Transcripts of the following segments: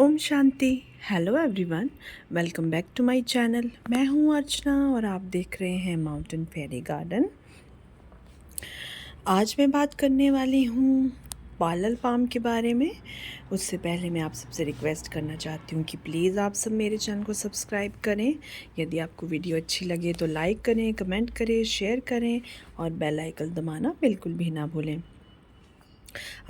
ओम शांति। Hello everyone, welcome back to my channel. मैं हूं अर्चना और आप देख रहे हैं माउंटेन फेरी गार्डन। आज मैं बात करने वाली हूं पार्लर पाम के बारे में। उससे पहले मैं आप सबसे रिक्वेस्ट करना चाहती हूं कि प्लीज़ आप सब मेरे चैनल को सब्सक्राइब करें। यदि आपको वीडियो अच्छी लगे तो लाइक करें, कमेंट करें, शेयर करें और बेल आइकन दबाना बिल्कुल भी ना भूलें।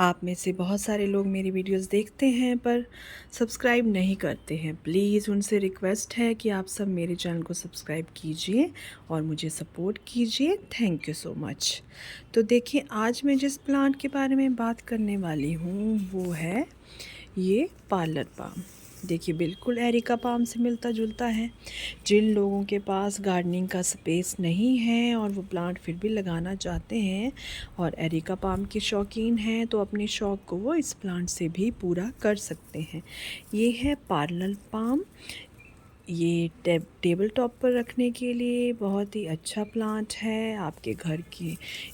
आप में से बहुत सारे लोग मेरी वीडियोस देखते हैं पर सब्सक्राइब नहीं करते हैं। प्लीज़ उनसे रिक्वेस्ट है कि आप सब मेरे चैनल को सब्सक्राइब कीजिए और मुझे सपोर्ट कीजिए। Thank you so much. तो देखिए, आज मैं जिस प्लांट के बारे में बात करने वाली हूँ वो है ये पार्लर पाम। देखिए, बिल्कुल एरिका पाम से मिलता जुलता है। जिन लोगों के पास गार्डनिंग का स्पेस नहीं है और वो प्लांट फिर भी लगाना चाहते हैं और एरिका पाम के शौकीन हैं तो अपने शौक़ को वो इस प्लांट से भी पूरा कर सकते हैं। ये है पार्लर पाम। ये टेबल टॉप पर रखने के लिए बहुत ही अच्छा प्लांट है। आपके घर के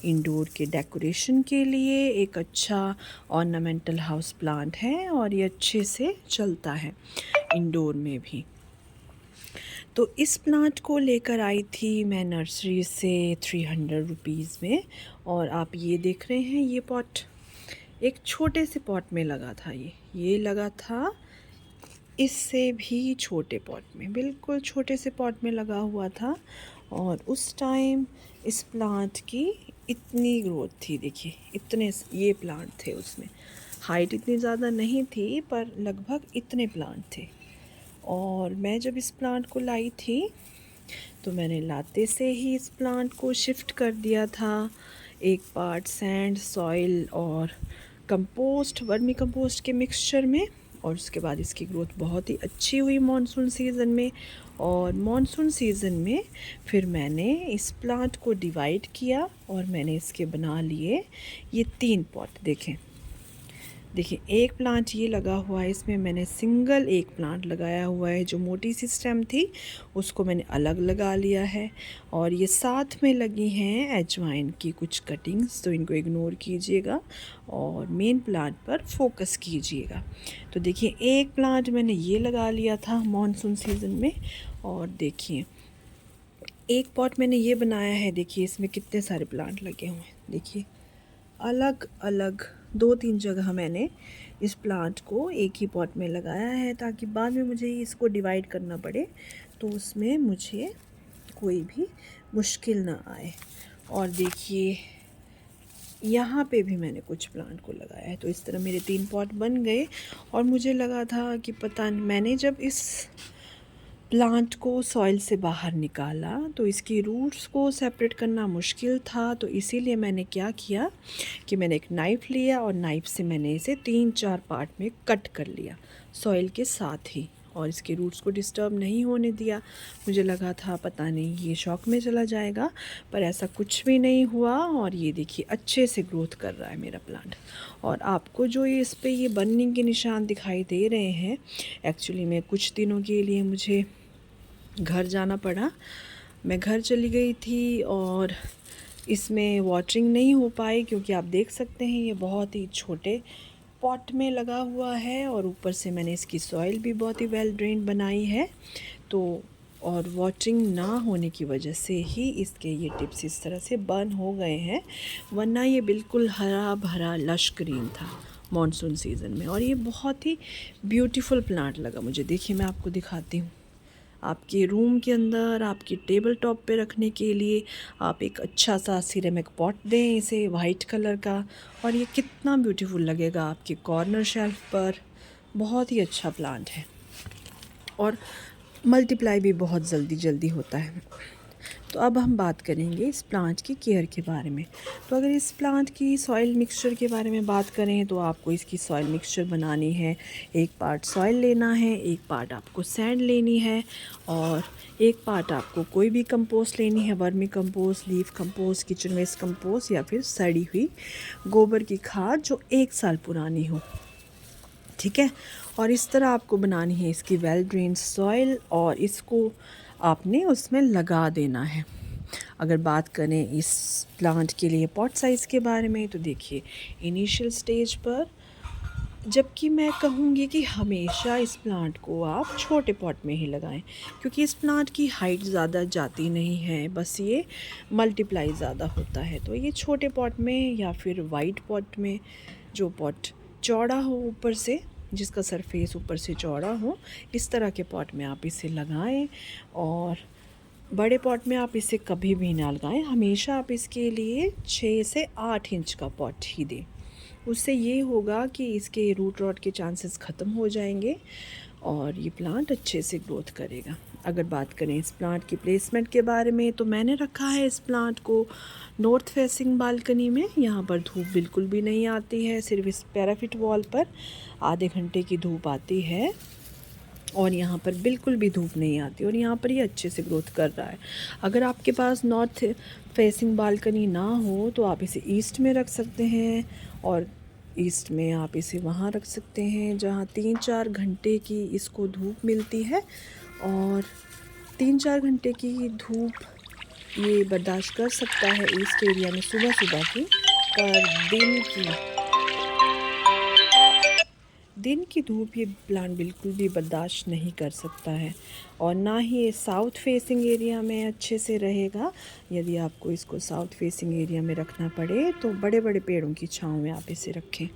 इंडोर के डेकोरेशन के लिए एक अच्छा ऑर्नामेंटल हाउस प्लांट है और ये अच्छे से चलता है इंडोर में भी। तो इस प्लांट को लेकर आई थी मैं नर्सरी से 300 रुपीज़ में। और आप ये देख रहे हैं, ये पॉट एक छोटे से पॉट में लगा था। ये लगा था इससे भी छोटे पॉट में, बिल्कुल छोटे से पॉट में लगा हुआ था। और उस टाइम इस प्लांट की इतनी ग्रोथ थी। देखिए, इतने ये प्लांट थे, उसमें हाइट इतनी ज़्यादा नहीं थी पर लगभग इतने प्लांट थे। और मैं जब इस प्लांट को लाई थी तो मैंने लाते से ही इस प्लांट को शिफ्ट कर दिया था एक पार्ट सैंड, सॉइल और कंपोस्ट, वर्मी कंपोस्ट के मिक्सचर में। और उसके बाद इसकी ग्रोथ बहुत ही अच्छी हुई मानसून सीज़न में। और मानसून सीज़न में फिर मैंने इस प्लांट को डिवाइड किया और मैंने इसके बना लिए ये 3 पॉट। देखिए, एक प्लांट ये लगा हुआ है, इसमें मैंने सिंगल एक प्लांट लगाया हुआ है। जो मोटी सी स्टेम थी उसको मैंने अलग लगा लिया है। और ये साथ में लगी हैं अजवाइन की कुछ कटिंग्स, तो इनको इग्नोर कीजिएगा और मेन प्लांट पर फोकस कीजिएगा। तो देखिए, एक प्लांट मैंने ये लगा लिया था मानसून सीज़न में। और देखिए, एक पॉट मैंने ये बनाया है। देखिए, इसमें कितने सारे प्लांट लगे हुए हैं। देखिए, अलग अलग 2-3 जगह मैंने इस प्लांट को एक ही पॉट में लगाया है ताकि बाद में मुझे इसको डिवाइड करना पड़े तो उसमें मुझे कोई भी मुश्किल ना आए। और देखिए, यहाँ पे भी मैंने कुछ प्लांट को लगाया है। तो इस तरह मेरे 3 पॉट बन गए। और मुझे लगा था कि पता नहीं, मैंने जब इस प्लांट को सॉइल से बाहर निकाला तो इसकी रूट्स को सेपरेट करना मुश्किल था। तो इसीलिए मैंने क्या किया कि मैंने एक नाइफ़ लिया और नाइफ़ से मैंने इसे 3-4 पार्ट में कट कर लिया सॉइल के साथ ही, और इसके रूट्स को डिस्टर्ब नहीं होने दिया। मुझे लगा था पता नहीं ये शॉक में चला जाएगा, पर ऐसा कुछ भी नहीं हुआ। और ये देखिए, अच्छे से ग्रोथ कर रहा है मेरा प्लांट। और आपको जो ये इस पे ये बर्निंग के निशान दिखाई दे रहे हैं, एक्चुअली में कुछ दिनों के लिए मुझे घर जाना पड़ा। मैं घर चली गई थी और इसमें वाटरिंग नहीं हो पाई क्योंकि आप देख सकते हैं ये बहुत ही छोटे पॉट में लगा हुआ है। और ऊपर से मैंने इसकी सॉइल भी बहुत ही वेल ड्रेन बनाई है। तो और वाटरिंग ना होने की वजह से ही इसके ये टिप्स इस तरह से बर्न हो गए हैं, वरना ये बिल्कुल हरा भरा लश ग्रीन था मॉनसून सीज़न में। और ये बहुत ही ब्यूटीफुल प्लांट लगा मुझे। देखिए, मैं आपको दिखाती हूँ। आपके रूम के अंदर, आपकी टेबल टॉप पे रखने के लिए आप एक अच्छा सा सिरेमिक पॉट दें इसे, वाइट कलर का, और ये कितना ब्यूटीफुल लगेगा आपके कॉर्नर शेल्फ पर। बहुत ही अच्छा प्लांट है और मल्टीप्लाई भी बहुत जल्दी जल्दी होता है। तो अब हम बात करेंगे इस प्लांट की केयर के बारे में। तो अगर इस प्लांट की सॉइल मिक्सचर के बारे में बात करें तो आपको इसकी सॉइल मिक्सचर बनानी है। एक पार्ट सॉइल लेना है, एक पार्ट आपको सैंड लेनी है और एक पार्ट आपको कोई भी कंपोस्ट लेनी है, vermicompost, leaf compost, kitchen waste compost या फिर सड़ी हुई गोबर की खाद जो 1 साल पुरानी हो। ठीक है। और इस तरह आपको बनानी है इसकी वेल ड्रेन सॉइल और इसको आपने उसमें लगा देना है। अगर बात करें इस प्लांट के लिए पॉट साइज़ के बारे में तो देखिए, इनिशियल स्टेज पर जबकि मैं कहूँगी कि हमेशा इस प्लांट को आप छोटे पॉट में ही लगाएं, क्योंकि इस प्लांट की हाइट ज़्यादा जाती नहीं है, बस ये मल्टीप्लाई ज़्यादा होता है। तो ये छोटे पॉट में या फिर वाइट पॉट में, जो पॉट चौड़ा हो ऊपर से, जिसका सरफेस ऊपर से चौड़ा हो, इस तरह के पॉट में आप इसे लगाएं। और बड़े पॉट में आप इसे कभी भी ना लगाएं, हमेशा आप इसके लिए 6 से 8 इंच का पॉट ही दें। उससे ये होगा कि इसके रूट रॉट के चांसेस ख़त्म हो जाएंगे और ये प्लांट अच्छे से ग्रोथ करेगा। अगर बात करें इस प्लांट की प्लेसमेंट के बारे में, तो मैंने रखा है इस प्लांट को नॉर्थ फेसिंग बालकनी में। यहाँ पर धूप बिल्कुल भी नहीं आती है, सिर्फ इस पैराफिट वॉल पर आधे घंटे की धूप आती है और यहाँ पर बिल्कुल भी धूप नहीं आती, और यहाँ पर ये अच्छे से ग्रोथ कर रहा है। अगर आपके पास नॉर्थ फेसिंग बालकनी ना हो तो आप इसे ईस्ट में रख सकते हैं, और ईस्ट में आप इसे वहाँ रख सकते हैं जहाँ 3-4 घंटे की इसको धूप मिलती है। और 3-4 घंटे की धूप ये बर्दाश्त कर सकता है ईस्ट एरिया में सुबह सुबह की, पर दिन की धूप ये प्लांट बिल्कुल भी बर्दाश्त नहीं कर सकता है, और ना ही ये साउथ फेसिंग एरिया में अच्छे से रहेगा। यदि आपको इसको साउथ फेसिंग एरिया में रखना पड़े तो बड़े बड़े पेड़ों की छांव में आप इसे रखें।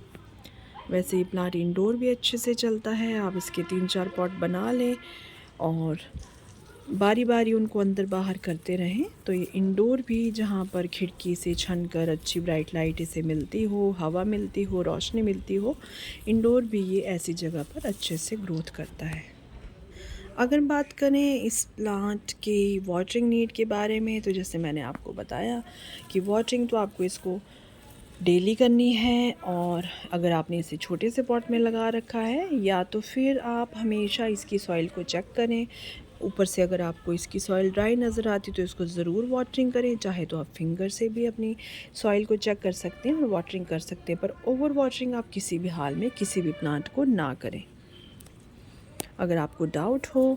वैसे ये प्लांट इंडोर भी अच्छे से चलता है, आप इसके 3-4 पॉट बना लें और बारी बारी उनको अंदर बाहर करते रहें, तो ये इंडोर भी, जहाँ पर खिड़की से छन कर अच्छी ब्राइट लाइट इसे मिलती हो, हवा मिलती हो, रोशनी मिलती हो, इंडोर भी ये ऐसी जगह पर अच्छे से ग्रोथ करता है। अगर बात करें इस प्लांट की वाटरिंग नीड के बारे में, तो जैसे मैंने आपको बताया कि वाटरिंग तो आपको इसको डेली करनी है, और अगर आपने इसे छोटे से पॉट में लगा रखा है, या तो फिर आप हमेशा इसकी सॉइल को चेक करें। ऊपर से अगर आपको इसकी सॉइल ड्राई नज़र आती तो इसको ज़रूर वाटरिंग करें, चाहे तो आप फिंगर से भी अपनी सॉइल को चेक कर सकते हैं और वाटरिंग कर सकते हैं, पर ओवर वाटरिंग आप किसी भी हाल में किसी भी प्लांट को ना करें। अगर आपको डाउट हो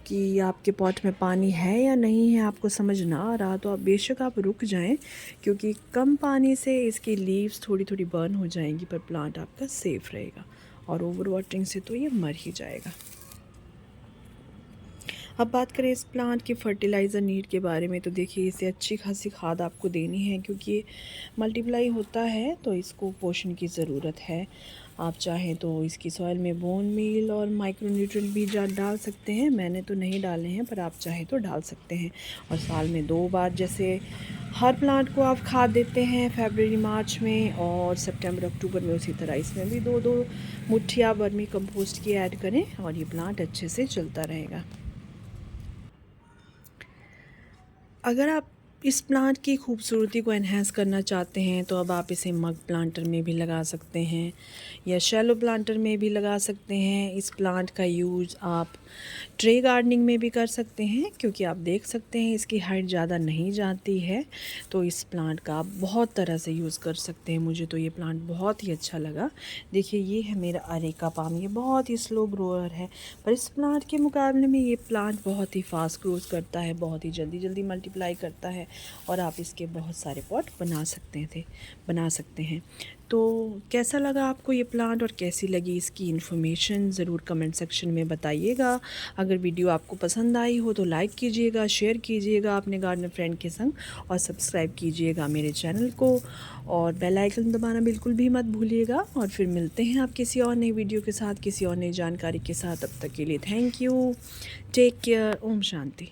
कि आपके पॉट में पानी है या नहीं है, आपको समझ ना आ रहा, तो आप बेशक आप रुक जाएं, क्योंकि कम पानी से इसकी लीव्स थोड़ी थोड़ी बर्न हो जाएंगी, पर प्लांट आपका सेफ़ रहेगा, और ओवर वाटरिंग से तो ये मर ही जाएगा। अब बात करें इस प्लांट की फर्टिलाइज़र नीड के बारे में, तो देखिए इसे अच्छी खासी खाद आपको देनी है, क्योंकि ये मल्टीप्लाई होता है तो इसको पोषण की ज़रूरत है। आप चाहें तो इसकी सॉइल में बोन मील और माइक्रो न्यूट्रिएंट भी डाल सकते हैं, मैंने तो नहीं डाले हैं, पर आप चाहें तो डाल सकते हैं। और साल में 2 बार, जैसे हर प्लांट को आप खाद देते हैं फरवरी मार्च में और सितंबर अक्टूबर में, उसी तरह इसमें भी 2-2 मुट्ठियाँ वर्मी कंपोस्ट की ऐड करें और ये प्लांट अच्छे से चलता रहेगा। अगर आप इस प्लांट की खूबसूरती को एनहेंस करना चाहते हैं, तो अब आप इसे मग प्लांटर में भी लगा सकते हैं या शैलो प्लांटर में भी लगा सकते हैं। इस प्लांट का यूज़ आप ट्रे गार्डनिंग में भी कर सकते हैं, क्योंकि आप देख सकते हैं इसकी हाइट ज़्यादा नहीं जाती है, तो इस प्लांट का आप बहुत तरह से यूज़ कर सकते हैं। मुझे तो ये प्लांट बहुत ही अच्छा लगा। देखिए ये है मेरा अरेका पाम, ये बहुत ही स्लो ग्रोअर है, पर इस प्लांट के मुकाबले में ये प्लांट बहुत ही फास्ट ग्रोथ करता है, बहुत ही जल्दी जल्दी मल्टीप्लाई करता है, और आप इसके बहुत सारे पॉट बना सकते हैं। तो कैसा लगा आपको ये प्लांट और कैसी लगी इसकी इन्फॉर्मेशन, ज़रूर कमेंट सेक्शन में बताइएगा। अगर वीडियो आपको पसंद आई हो तो लाइक कीजिएगा, शेयर कीजिएगा अपने गार्डनर फ्रेंड के संग, और सब्सक्राइब कीजिएगा मेरे चैनल को, और बेल आइकन दबाना बिल्कुल भी मत भूलिएगा। और फिर मिलते हैं आप किसी और नई वीडियो के साथ, किसी और नई जानकारी के साथ। तब तक के लिए थैंक यू, टेक केयर, ओम शांति।